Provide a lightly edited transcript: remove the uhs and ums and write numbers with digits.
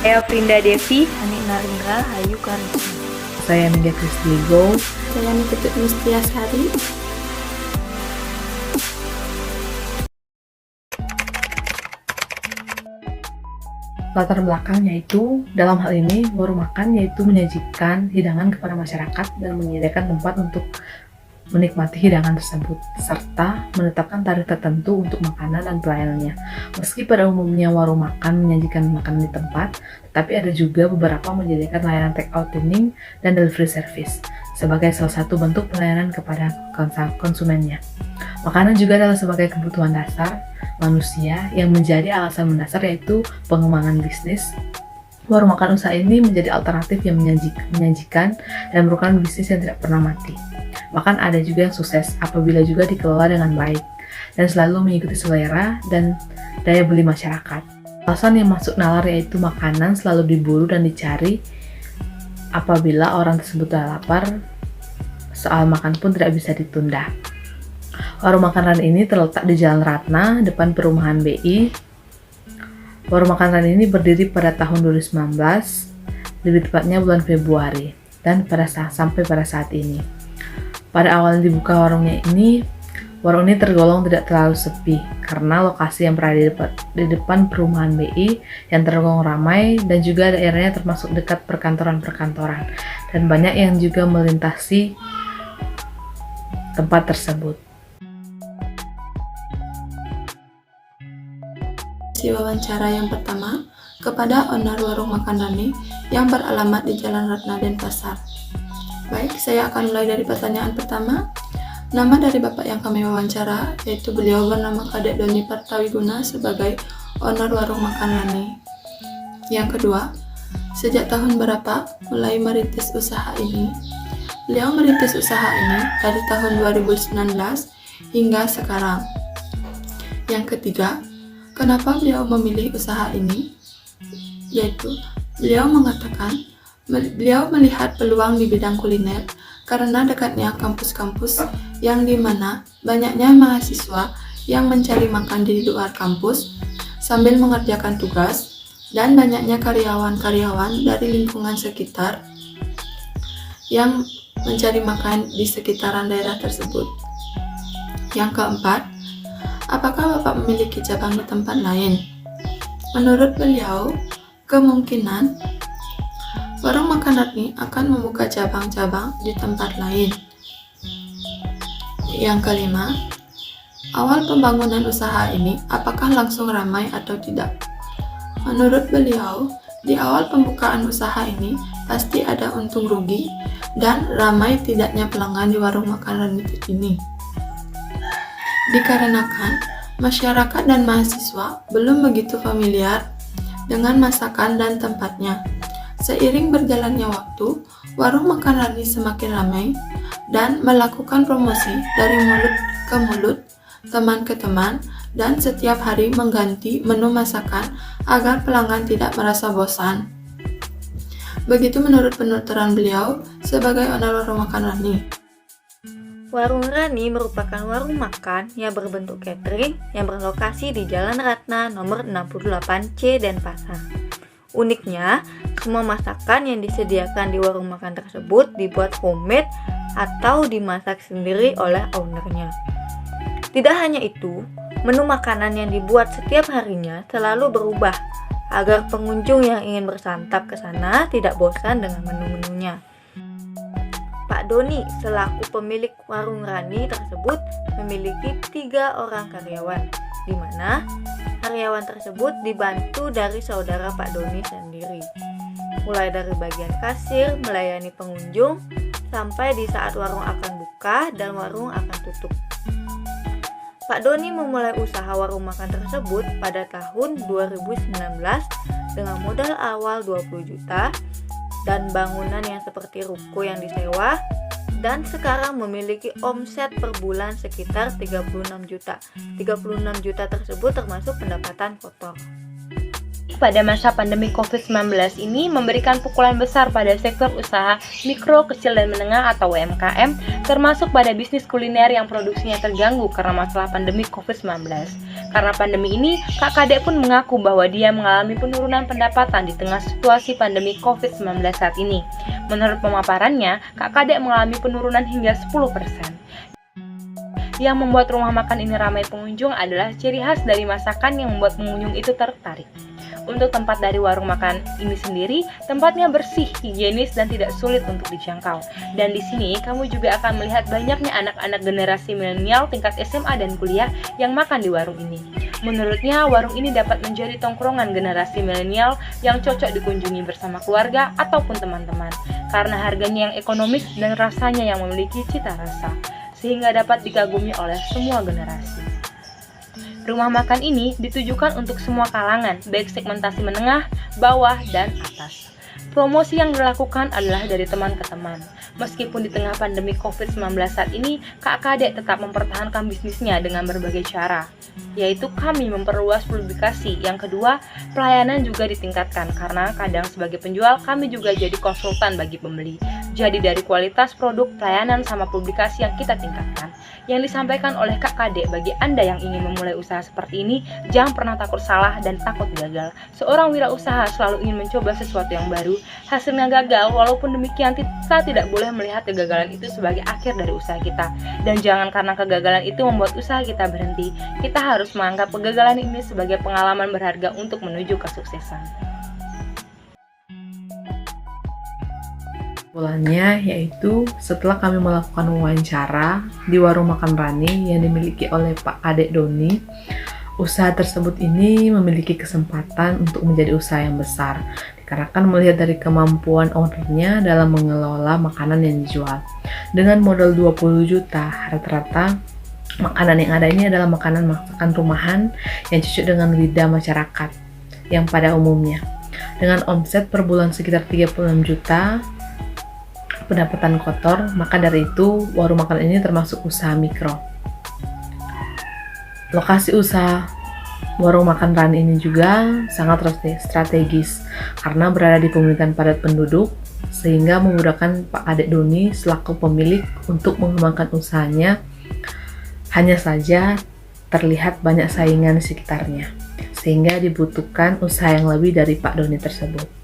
Saya Prinda Devi. Anik Narindra Hayu Karisma. Saya Ningga Kristigo. Saya Niketut Mustiasari. Latar belakang yaitu dalam hal ini warung makan yaitu menyajikan hidangan kepada masyarakat dan menyediakan tempat untuk menikmati hidangan tersebut serta menetapkan tarif tertentu untuk makanan dan pelayanannya. Meski pada umumnya warung makan menyajikan makanan di tempat, tetapi ada juga beberapa menyediakan layanan take out dining dan delivery service sebagai salah satu bentuk pelayanan kepada konsumennya. Makanan juga adalah sebagai kebutuhan dasar manusia yang menjadi alasan mendasar yaitu pengembangan bisnis. Warung makan usaha ini menjadi alternatif yang menyajikan dan merupakan bisnis yang tidak pernah mati. Bahkan ada juga yang sukses apabila juga dikelola dengan baik dan selalu mengikuti selera dan daya beli masyarakat. Alasan yang masuk nalar yaitu makanan selalu diburu dan dicari apabila orang tersebut sudah lapar, soal makan pun tidak bisa ditunda. Warung makan ini terletak di Jalan Ratna, depan perumahan BI. Warung makan ini berdiri pada tahun 2019, lebih tepatnya bulan Februari, dan sampai pada saat ini. Pada awal dibuka warung ini tergolong tidak terlalu sepi, karena lokasi yang berada di depan perumahan BI yang tergolong ramai dan juga daerahnya termasuk dekat perkantoran-perkantoran, dan banyak yang juga melintasi tempat tersebut. Wawancara yang pertama kepada owner warung makan Rani yang beralamat di Jalan Ratna Denpasar. Baik, saya akan mulai dari pertanyaan pertama. Nama dari bapak yang kami wawancara yaitu beliau bernama Kadek Doni Partawiguna sebagai owner warung makan Rani. Yang kedua, sejak tahun berapa mulai merintis usaha ini? Beliau merintis usaha ini dari tahun 2019 hingga sekarang. Yang ketiga, kenapa beliau memilih usaha ini? Yaitu, beliau mengatakan beliau melihat peluang di bidang kuliner karena dekatnya kampus-kampus yang dimana banyaknya mahasiswa yang mencari makan di luar kampus sambil mengerjakan tugas dan banyaknya karyawan-karyawan dari lingkungan sekitar yang mencari makan di sekitaran daerah tersebut. Yang keempat, apakah Bapak memiliki cabang di tempat lain? Menurut beliau, kemungkinan warung makan Ratni akan membuka cabang-cabang di tempat lain. Yang kelima, awal pembangunan usaha ini apakah langsung ramai atau tidak? Menurut beliau, di awal pembukaan usaha ini pasti ada untung rugi dan ramai tidaknya pelanggan di warung makan Ratni ini. Dikarenakan masyarakat dan mahasiswa belum begitu familiar dengan masakan dan tempatnya. Seiring berjalannya waktu, warung makan Rani semakin ramai dan melakukan promosi dari mulut ke mulut, teman ke teman, dan setiap hari mengganti menu masakan agar pelanggan tidak merasa bosan. Begitu menurut penuturan beliau sebagai owner warung makan Rani. Warung Rani merupakan warung makan yang berbentuk catering yang berlokasi di Jalan Ratna nomor 68C Denpasar. Uniknya, semua masakan yang disediakan di warung makan tersebut dibuat homemade atau dimasak sendiri oleh ownernya. Tidak hanya itu, menu makanan yang dibuat setiap harinya selalu berubah agar pengunjung yang ingin bersantap ke sana tidak bosan dengan menu-menunya. Pak Doni selaku pemilik warung Rani tersebut memiliki 3 orang karyawan, di mana karyawan tersebut dibantu dari saudara Pak Doni sendiri. Mulai dari bagian kasir, melayani pengunjung, sampai di saat warung akan buka dan warung akan tutup. Pak Doni memulai usaha warung makan tersebut pada tahun 2019 dengan modal awal 20 juta dan bangunan yang seperti ruko yang disewa, dan sekarang memiliki omset per bulan sekitar 36 juta. 36 juta tersebut termasuk pendapatan kotor. pada masa pandemi COVID-19 ini memberikan pukulan besar pada sektor usaha mikro, kecil, dan menengah atau UMKM, termasuk pada bisnis kuliner yang produksinya terganggu karena masalah pandemi COVID-19. Karena pandemi ini, Kak Kade pun mengaku bahwa dia mengalami penurunan pendapatan di tengah situasi pandemi COVID-19 saat ini. Menurut pemaparannya, Kak Kade mengalami penurunan hingga 10%. Yang membuat rumah makan ini ramai pengunjung adalah ciri khas dari masakan yang membuat pengunjung itu tertarik. Untuk tempat dari warung makan ini sendiri, tempatnya bersih, higienis, dan tidak sulit untuk dijangkau. Dan di sini kamu juga akan melihat banyaknya anak-anak generasi milenial tingkat SMA dan kuliah yang makan di warung ini. Menurutnya, warung ini dapat menjadi tongkrongan generasi milenial yang cocok dikunjungi bersama keluarga ataupun teman-teman, karena harganya yang ekonomis dan rasanya yang memiliki cita rasa, sehingga dapat dikagumi oleh semua generasi. Rumah makan ini ditujukan untuk semua kalangan, baik segmentasi menengah, bawah, dan atas. Promosi yang dilakukan adalah dari teman ke teman. Meskipun di tengah pandemi COVID-19 saat ini, Kak Kade tetap mempertahankan bisnisnya dengan berbagai cara, yaitu kami memperluas publikasi. Yang kedua, pelayanan juga ditingkatkan karena kadang sebagai penjual kami juga jadi konsultan bagi pembeli. Jadi dari kualitas produk, pelayanan, sama publikasi yang kita tingkatkan. Yang disampaikan oleh Kak Kade bagi Anda yang ingin memulai usaha seperti ini, jangan pernah takut salah dan takut gagal. Seorang wirausaha selalu ingin mencoba sesuatu yang baru, hasilnya gagal, walaupun demikian kita tidak boleh melihat kegagalan itu sebagai akhir dari usaha kita. Dan jangan karena kegagalan itu membuat usaha kita berhenti. Kita harus menganggap kegagalan ini sebagai pengalaman berharga untuk menuju kesuksesan. Kesimpulannya yaitu setelah kami melakukan wawancara di warung makan Rani yang dimiliki oleh Pak Kade Doni, usaha tersebut ini memiliki kesempatan untuk menjadi usaha yang besar dikarenakan melihat dari kemampuan ownernya dalam mengelola makanan yang dijual. Dengan modal 20 juta, rata-rata makanan yang ada ini adalah makanan masakan rumahan yang cocok dengan lidah masyarakat yang pada umumnya. Dengan omset per bulan sekitar 36 juta pendapatan kotor, maka dari itu warung makan ini termasuk usaha mikro. Lokasi usaha warung makan Rani ini juga sangat strategis karena berada di pemerintahan padat penduduk, sehingga memudahkan Pak Kade Doni selaku pemilik untuk mengembangkan usahanya. Hanya saja terlihat banyak saingan di sekitarnya, sehingga dibutuhkan usaha yang lebih dari Pak Doni tersebut.